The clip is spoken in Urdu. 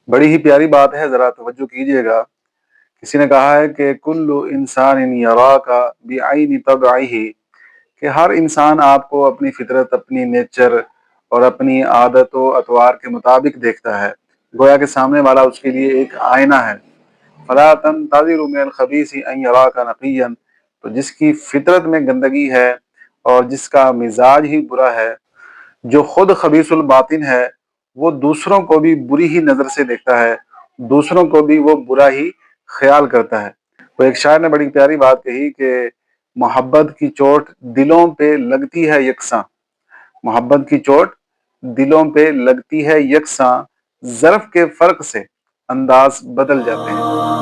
بڑی ہی پیاری بات ہے، ذرا توجہ کیجیے گا۔ کسی نے کہا ہے کہ کل انسان یراک بعین طبعہ، کہ ہر انسان آپ کو اپنی فطرت، اپنی نیچر اور اپنی عادت و اطوار کے مطابق دیکھتا ہے، گویا کہ سامنے والا اس کے لیے ایک آئینہ ہے۔ فلا تنتظر من الخبیث ان یراک نقیا، تو جس کی فطرت میں گندگی ہے اور جس کا مزاج ہی برا ہے، جو خود خبیث الباطن ہے، وہ دوسروں کو بھی بری ہی نظر سے دیکھتا ہے، دوسروں کو بھی وہ برا ہی خیال کرتا ہے۔ تو ایک شاعر نے بڑی پیاری بات کہی کہ محبت کی چوٹ دلوں پہ لگتی ہے یکساں، محبت کی چوٹ دلوں پہ لگتی ہے یکساں، ظرف کے فرق سے انداز بدل جاتے ہیں۔